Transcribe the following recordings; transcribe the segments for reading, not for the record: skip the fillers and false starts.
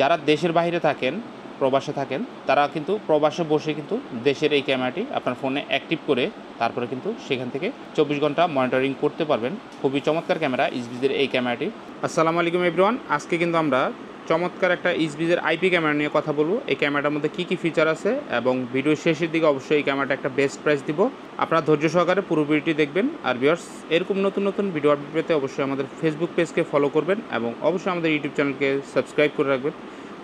যারা দেশের বাইরে থাকেন, প্রবাসে থাকেন, তারা কিন্তু প্রবাসে বসে কিন্তু দেশের এই ক্যামেরাটি আপনার ফোনে অ্যাক্টিভ করে তারপরে কিন্তু সেখান থেকে 24 ঘন্টা মনিটরিং করতে পারবেন। খুবই চমৎকার ক্যামেরা ইসবিজের এই ক্যামেরাটি। আসসালামু আলাইকুম এভরিওয়ান, আজকে কিন্তু আমরা চমৎকার একটা ইসবিজের আইপি ক্যামেরা নিয়ে কথা বলবো। এই ক্যামেরাটার মধ্যে কী কী ফিচার আছে এবং ভিডিওর শেষের দিকে অবশ্যই এই ক্যামেরাটা একটা বেস্ট প্রাইস দিব। আপনারা ধৈর্য সহকারে পুরো ভিডিওটি দেখবেন। আর ভিউয়ার্স, এরকম নতুন নতুন ভিডিও আপডেট পেতে অবশ্যই আমাদের ফেসবুক পেজকে ফলো করবেন এবং অবশ্যই আমাদের ইউটিউব চ্যানেলকে সাবস্ক্রাইব করে রাখবেন।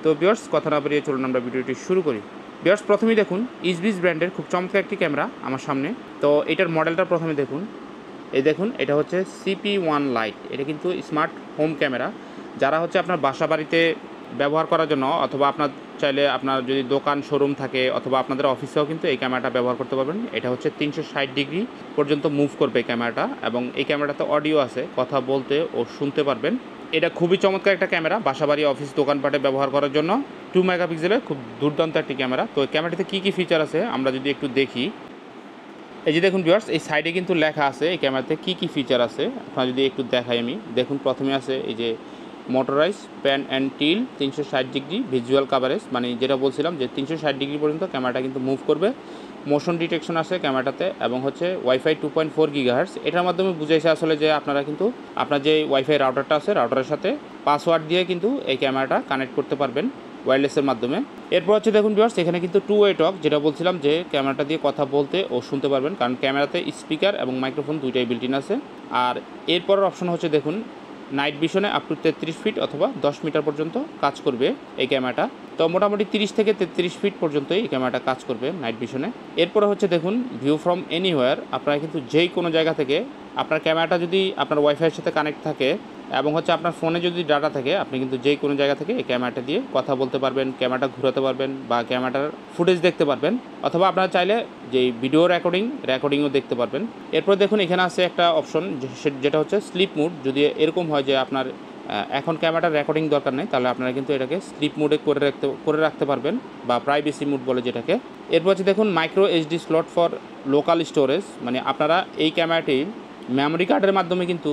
তো ভিউয়ার্স, কথা না বাড়িয়ে চলুন আমরা ভিডিওটি শুরু করি। ভিউয়ার্স, প্রথমেই দেখুন ইসবিজ ব্র্যান্ডের খুব চমৎকার একটি ক্যামেরা আমার সামনে। তো এটার মডেলটা প্রথমে দেখুন। এই দেখুন, এটা হচ্ছে CP1 লাইট। এটা কিন্তু স্মার্ট হোম ক্যামেরা। যারা হচ্ছে আপনার বাসা বাড়িতে ব্যবহার করার জন্য, অথবা আপনার চাইলে আপনার যদি দোকান শোরুম থাকে অথবা আপনাদের অফিসেও কিন্তু এই ক্যামেরাটা ব্যবহার করতে পারবেন। এটা হচ্ছে 360 ডিগ্রি পর্যন্ত মুভ করবে এই ক্যামেরাটা, এবং এই ক্যামেরাতে অডিও আছে, কথা বলতে ও শুনতে পারবেন। এটা খুবই চমৎকার একটা ক্যামেরা বাসাবাড়ি অফিস দোকানপাটে ব্যবহার করার জন্য। 2 মেগাপিক্সেলের খুব দুর্দান্ত একটি ক্যামেরা। তো ক্যামেরাটিতে কী কী ফিচার আছে আমরা যদি একটু দেখি। এই যে দেখুন ভিউয়ার্স, এই সাইডে কিন্তু লেখা আছে এই ক্যামেরাতে কী কী ফিচার আছে। আপনারা যদি একটু দেখাই আমি, দেখুন প্রথমে আছে এই যে motorise pan and till 360 degree visual coverage, মানে যেটা বলছিলাম যে 360 ডিগ্রি পর্যন্ত ক্যামেরাটা কিন্তু মুভ করবে। মোশন ডিটেকশন আছে ক্যামেরাটাতে, এবং হচ্ছে ওয়াইফাই 2.4 গিগাহার্টজ। এটার মাধ্যমে বুঝাইছে আসলে যে আপনারা কিন্তু আপনার যে ওয়াইফাই রাউটারটা আছে, রাউটারের সাথে পাসওয়ার্ড দিয়ে কিন্তু এই ক্যামেরাটা কানেক্ট করতে পারবেন ওয়্যারলেসের মাধ্যমে। এরপর হচ্ছে দেখুন ভিউয়ার্স, এখানে কিন্তু 2 ওয়ে টক, যেটা বলছিলাম যে ক্যামেরাটা দিয়ে কথা বলতে ও শুনতে পারবেন, কারণ ক্যামেরাতে স্পিকার এবং মাইক্রোফোন দুইটাই বিল্ট ইন আছে। আর এরপরের অপশন হচ্ছে দেখুন নাইট ভিশনে আপ টু 33 ফিট অথবা 10 মিটার পর্যন্ত কাজ করবে এই ক্যামেরাটা। তো মোটামুটি 30 থেকে 33 ফিট পর্যন্তই এই ক্যামেরাটা কাজ করবে নাইট ভিশনে। এরপরে হচ্ছে দেখুন ভিউ ফ্রম এনিওয়্যার। আপনারা কিন্তু যেই কোনো জায়গা থেকে আপনার ক্যামেরাটা যদি আপনার ওয়াইফাইয়ের সাথে কানেক্ট থাকে এবং হচ্ছে আপনার ফোনে যদি ডাটা থাকে, আপনি কিন্তু যেই কোনো জায়গা থেকে এই ক্যামেরাটা দিয়ে কথা বলতে পারবেন, ক্যামেরাটা ঘোরাতে পারবেন বা ক্যামেরাটার ফুটেজ দেখতে পারবেন, অথবা আপনারা চাইলে যে ভিডিও রেকর্ডিংও দেখতে পারবেন। এরপর দেখুন এখানে আছে একটা অপশন যেটা হচ্ছে স্লিপ মুড। যদি এরকম হয় যে আপনার এখন ক্যামেরাটার রেকর্ডিং দরকার নেই, তাহলে আপনারা কিন্তু এটাকে স্লিপ মুডে করে রাখতে পারবেন, বা প্রাইভেসি মুড বলে যেটাকে। এরপর হচ্ছে দেখুন micro HD slot for local storage, মানে আপনারা এই ক্যামেরাটি মেমোরি কার্ডের মাধ্যমে কিন্তু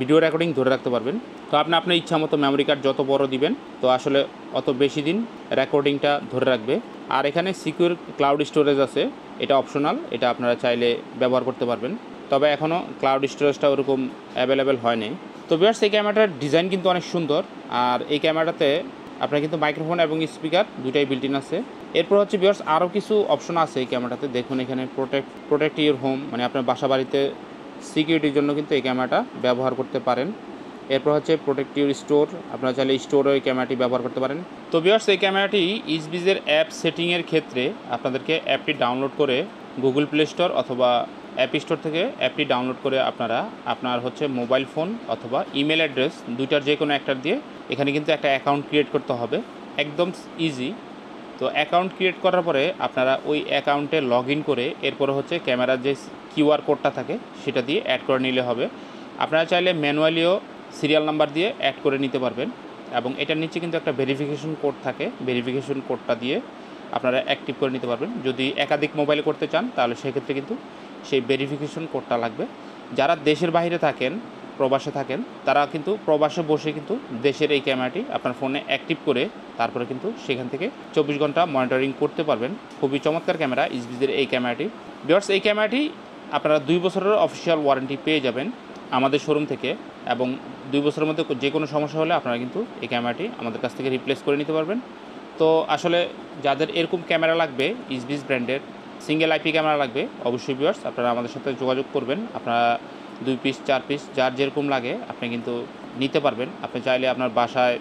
ভিডিও রেকর্ডিং ধরে রাখতে পারবেন। তো আপনি আপনার ইচ্ছা মতো মেমোরি কার্ড যত বড় দিবেন, তো আসলে অত বেশি দিন রেকর্ডিংটা ধরে রাখবে। আর এখানে সিকিউর ক্লাউড স্টোরেজ আছে, এটা অপশনাল, এটা আপনারা চাইলে ব্যবহার করতে পারবেন, তবে এখনও ক্লাউড স্টোরেজটা ওরকম অ্যাভেলেবেল হয়নি। তো ভিউয়ার্স, এই ক্যামেরাটার ডিজাইন কিন্তু অনেক সুন্দর। আর এই ক্যামেরাটাতে আপনার কিন্তু মাইক্রোফোন এবং স্পিকার দুটাই বিল্ট ইন আছে। এরপর হচ্ছে ভিউয়ার্স আরও কিছু অপশন আছে এই ক্যামেরাটাতে। দেখুন এখানে প্রোটেক্ট ইউর হোম, মানে আপনার বাসা বাড়িতে সিকিউরিটির জন্য কিন্তু এই ক্যামেরাটা ব্যবহার করতে পারেন। এরপর হচ্ছে প্রোটেক্ট ইউর স্টোর, আপনারা চাইলে স্টোরেও এই ক্যামেরাটি ব্যবহার করতে পারেন। তো ভিউয়ার্স, এই ক্যামেরাটি ইসবিজের অ্যাপ সেটিংয়ের ক্ষেত্রে আপনাদেরকে অ্যাপটি ডাউনলোড করে গুগল প্লে স্টোর অথবা অ্যাপ স্টোর থেকে অ্যাপটি ডাউনলোড করে আপনারা আপনার হচ্ছে মোবাইল ফোন অথবা ইমেল অ্যাড্রেস দুইটার যে কোনো একটার দিয়ে এখানে কিন্তু একটা অ্যাকাউন্ট ক্রিয়েট করতে হবে, একদম ইজি। তো অ্যাকাউন্ট ক্রিয়েট করার পরে আপনারা ওই অ্যাকাউন্টে লগ ইন করে এরপরে হচ্ছে ক্যামেরার যে কিউআর কোডটা থাকে সেটা দিয়ে অ্যাড করে নিলে হবে। আপনারা চাইলে ম্যানুয়ালিও সিরিয়াল নাম্বার দিয়ে অ্যাড করে নিতে পারবেন, এবং এটার নিচে কিন্তু একটা ভেরিফিকেশন কোড থাকে, ভেরিফিকেশন কোডটা দিয়ে আপনারা অ্যাক্টিভ করে নিতে পারবেন। যদি একাধিক মোবাইলে করতে চান তাহলে সেক্ষেত্রে কিন্তু সেই ভেরিফিকেশন কোডটা লাগবে। যারা দেশের বাইরে থাকেন, প্রবাসে থাকেন, তারা কিন্তু প্রবাসে বসে কিন্তু দেশের এই ক্যামেরাটি আপনার ফোনে অ্যাক্টিভ করে তারপরে কিন্তু সেখান থেকে 24 ঘন্টা মনিটরিং করতে পারবেন। খুবই চমৎকার ক্যামেরা ইসবিজের এই ক্যামেরাটি। ভিউয়ার্স, এই ক্যামেরাটি আপনারা 2 বছরের অফিসিয়াল ওয়ারেন্টি পেয়ে যাবেন আমাদের শোরুম থেকে, এবং 2 বছরের মধ্যে যে কোনো সমস্যা হলে আপনারা কিন্তু এই ক্যামেরাটি আমাদের কাছ থেকে রিপ্লেস করে নিতে পারবেন। তো আসলে যাদের এরকম ক্যামেরা লাগবে, ইসবিজ ব্র্যান্ডের সিঙ্গেল আইপি ক্যামেরা লাগবে, অবশ্যই ভিউয়ার্স আপনারা আমাদের সাথে যোগাযোগ করবেন। আপনারা 2 পিস 4 পিস যার যেরকম লাগে আপনি কিন্তু নিতে পারবেন। আপনি চাইলে আপনার বাসায়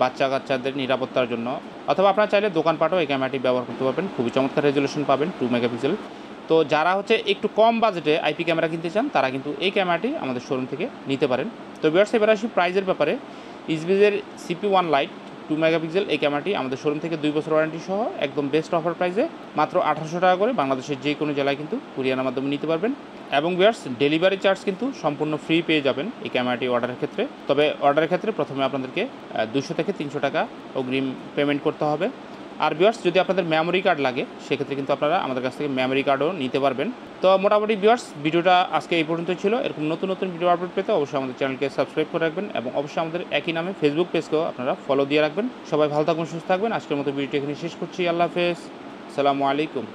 বাচ্চা কাচ্চাদের নিরাপত্তার জন্য, অথবা আপনারা চাইলে দোকানপাটেও এই ক্যামেরাটি ব্যবহার করতে পারবেন। খুবই চমৎকার রেজলিউশন পাবেন, 2 মেগাপিক্সেল। তো যারা হচ্ছে একটু কম বাজেটে আইপি ক্যামেরা কিনতে চান তারা কিন্তু এই ক্যামেরাটি আমাদের শোরুম থেকে নিতে পারেন। তো ভিউয়ার্স, এবার আসি প্রাইজের ব্যাপারে। ইসবিজের CP1 লাইট 2 মেগাপিক্সেল এই ক্যামেরাটি আমাদের শোরুম থেকে 2 বছর ওয়ারেন্টি সহ একদম বেস্ট অফার প্রাইসে মাত্র 1800 টাকা করে বাংলাদেশের যে কোনো জেলায় কিন্তু কুরিয়ারের মাধ্যমে নিতে পারবেন। এবং ভিউয়ার্স, ডেলিভারি চার্জ কিন্তু সম্পূর্ণ ফ্রি পেয়ে যাবেন এই ক্যামেরাটি অর্ডারের ক্ষেত্রে। তবে অর্ডারের ক্ষেত্রে প্রথমে আপনাদেরকে 200 থেকে 300 টাকা অগ্রিম পেমেন্ট করতে হবে। আর ভিউয়ার্স যদি আপনাদের মেমোরি কার্ড লাগে সেক্ষেত্রে কিন্তু আপনারা আমাদের কাছ থেকে মেমোরি কার্ডও নিতে পারবেন। তো মোটামুটি ভিউয়ার্স ভিডিওটা আজকে এই পর্যন্ত ছিল। এরকম নতুন নতুন ভিডিও আপলোড পেতে অবশ্যই আমাদের চ্যানেলকে সাবস্ক্রাইব করে রাখবেন এবং অবশ্যই আমাদের একই নামে ফেসবুক পেজকেও আপনারা ফলো দিয়ে রাখবেন। সবাই ভালো থাকবেন, সুস্থ থাকবেন। আজকের মতো ভিডিওটি এখানে শেষ করছি। আল্লাহ হাফেজ, আসসালামু আলাইকুম।